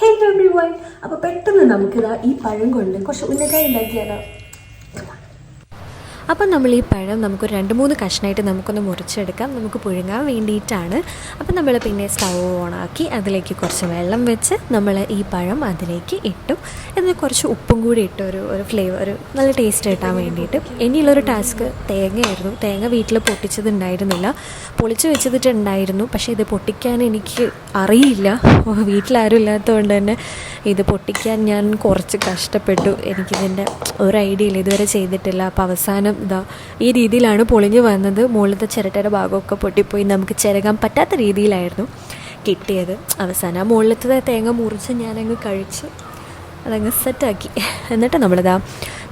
ഹേ everyone, അപ്പോൾ പെട്ടെന്ന് നമുക്കിതാ ഈ പഴം കൊണ്ട് കുറച്ച് ഉന്നക്കായ ഉണ്ടാക്കിയാലോ? അപ്പം നമ്മൾ ഈ പഴം നമുക്കൊരു 2-3 കഷ്ണമായിട്ട് നമുക്കൊന്ന് മുറിച്ചെടുക്കാം, നമുക്ക് പുഴുങ്ങാൻ വേണ്ടിയിട്ടാണ്. അപ്പം നമ്മൾ പിന്നെ സ്റ്റൗ ഓണാക്കി അതിലേക്ക് കുറച്ച് വെള്ളം വെച്ച് നമ്മൾ ഈ പഴം അതിലേക്ക് ഇട്ടു. എന്നിട്ട് കുറച്ച് ഉപ്പും കൂടി ഇട്ട് ഒരു ഫ്ലേവർ, ഒരു നല്ല ടേസ്റ്റ് കിട്ടാൻ വേണ്ടിയിട്ട്. ഇനിയുള്ളൊരു ടാസ്ക് തേങ്ങയായിരുന്നു. തേങ്ങ വീട്ടിൽ പൊട്ടിച്ചതുണ്ടായിരുന്നില്ല, പൊളിച്ച് വെച്ചിട്ടുണ്ടായിരുന്നു. പക്ഷേ ഇത് പൊട്ടിക്കാൻ എനിക്ക് അറിയില്ല, വീട്ടിലാരും ഇല്ലാത്തതുകൊണ്ട് തന്നെ ഇത് പൊട്ടിക്കാൻ ഞാൻ കുറച്ച് കഷ്ടപ്പെട്ടു. എനിക്കിതിൻ്റെ ഒരു ഐഡിയ ഇല്ല, ഇതുവരെ ചെയ്തിട്ടില്ല. അപ്പോൾ അവസാനം ഇതാ ഈ രീതിയിലാണ് പൊളിഞ്ഞ് വന്നത്. മുകളിലത്തെ ചിരട്ടയുടെ ഭാഗമൊക്കെ പൊട്ടിപ്പോയി, നമുക്ക് ചിരകാൻ പറ്റാത്ത രീതിയിലായിരുന്നു കിട്ടിയത്. അവസാനം ആ മുകളിലത്തെ തേങ്ങ മുറിച്ച് ഞാനങ്ങ് കഴിച്ച് അതങ്ങ് സെറ്റാക്കി. എന്നിട്ട് നമ്മളിതാ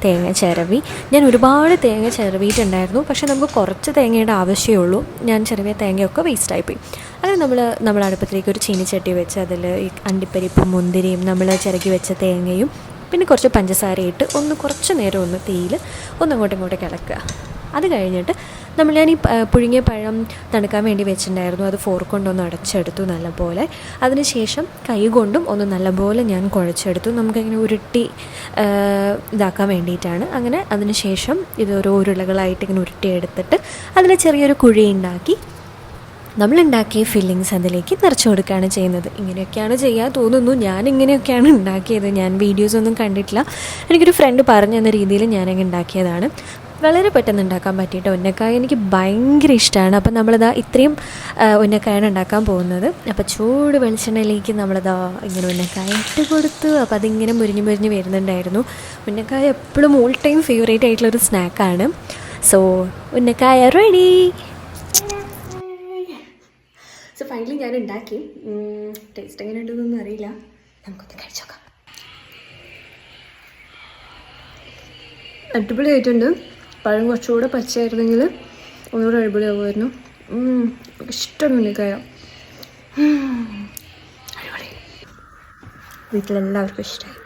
തേങ്ങ ചിരവി. ഞാൻ ഒരുപാട് തേങ്ങ ചിരവിയിട്ടുണ്ടായിരുന്നു, പക്ഷേ നമുക്ക് കുറച്ച് തേങ്ങയുടെ ആവശ്യമേ ഉള്ളൂ. ഞാൻ ചിരവിയ തേങ്ങയൊക്കെ വേസ്റ്റായിപ്പോയി. അങ്ങനെ നമ്മൾ അടുപ്പത്തിലേക്ക് ഒരു ചീനിച്ചട്ടി വെച്ച് അതിൽ ഈ അണ്ടിപ്പരിപ്പും മുന്തിരിയും നമ്മൾ ചിരകി വെച്ച തേങ്ങയും പിന്നെ കുറച്ച് പഞ്ചസാരയിട്ട് കുറച്ച് നേരം ഒന്ന് തീയിൽ അങ്ങോട്ടും ഇങ്ങോട്ടേക്ക് ഇളക്കുക. അത് കഴിഞ്ഞിട്ട് ഞാൻ ഈ പുഴുങ്ങിയ പഴം തണുക്കാൻ വേണ്ടി വെച്ചിട്ടുണ്ടായിരുന്നു, അത് ഫോർക്ക് കൊണ്ടൊന്ന് അടച്ചെടുത്തു നല്ലപോലെ. അതിനുശേഷം കൈ കൊണ്ടും നല്ലപോലെ ഞാൻ കുഴച്ചെടുത്തു, നമുക്കിങ്ങനെ ഉരുട്ടി ഇതാക്കാൻ വേണ്ടിയിട്ടാണ്. അങ്ങനെ അതിനുശേഷം ഇത് ഓരോ ഉരുളകളായിട്ട് ഇങ്ങനെ ഉരുട്ടിയെടുത്തിട്ട് അതിൽ ചെറിയൊരു കുഴി ഉണ്ടാക്കി നമ്മളുണ്ടാക്കിയ ഫില്ലിങ്സ് അതിലേക്ക് നിറച്ച് കൊടുക്കുകയാണ് ചെയ്യുന്നത്. ഇങ്ങനെയൊക്കെയാണ് ചെയ്യാൻ തോന്നുന്നു. ഞാൻ ഇങ്ങനെയൊക്കെയാണ് ഉണ്ടാക്കിയത്, ഞാൻ വീഡിയോസൊന്നും കണ്ടിട്ടില്ല. എനിക്കൊരു ഫ്രണ്ട് പറഞ്ഞു തന്ന രീതിയിൽ ഞാനങ്ങ് ഉണ്ടാക്കിയതാണ്. വളരെ പെട്ടെന്ന് ഉണ്ടാക്കാൻ പറ്റിയിട്ട് ഉന്നക്കായ എനിക്ക് ഭയങ്കര ഇഷ്ടമാണ്. അപ്പം നമ്മളിതാ ഇത്രയും ഉന്നക്കായാണ് ഉണ്ടാക്കാൻ പോകുന്നത്. അപ്പോൾ ചൂട് വെളിച്ചെണ്ണയിലേക്ക് നമ്മളിതാ ഇങ്ങനെ ഉന്നക്കായ ഇട്ട് കൊടുത്തു. അപ്പോൾ അതിങ്ങനെ മുരിഞ്ഞ് വരുന്നുണ്ടായിരുന്നു. ഉന്നക്കായ എപ്പോഴും ഓൾ ടൈം ഫേവറേറ്റ് ആയിട്ടുള്ളൊരു സ്നാക്കാണ്. സോ ഉന്നക്കായ റെഡി. സോ ഫൈനലി ഞാൻ ഉണ്ടാക്കി. ടേസ്റ്റ് എങ്ങനെ ഉണ്ടെന്നൊന്നും അറിയില്ല, നമുക്കൊന്ന് കഴിച്ചു നോക്കാം. അടിപൊളിയായിട്ടുണ്ട്. പഴം കുറച്ചുകൂടെ പച്ചയായിരുന്നെങ്കിൽ ഒന്നുകൂടെ അടിപൊളിയാകുമായിരുന്നു. ഇഷ്ടമൊന്നുമില്ല കായ. അടിപൊളി. വീട്ടിലെല്ലാവർക്കും ഇഷ്ടമായി.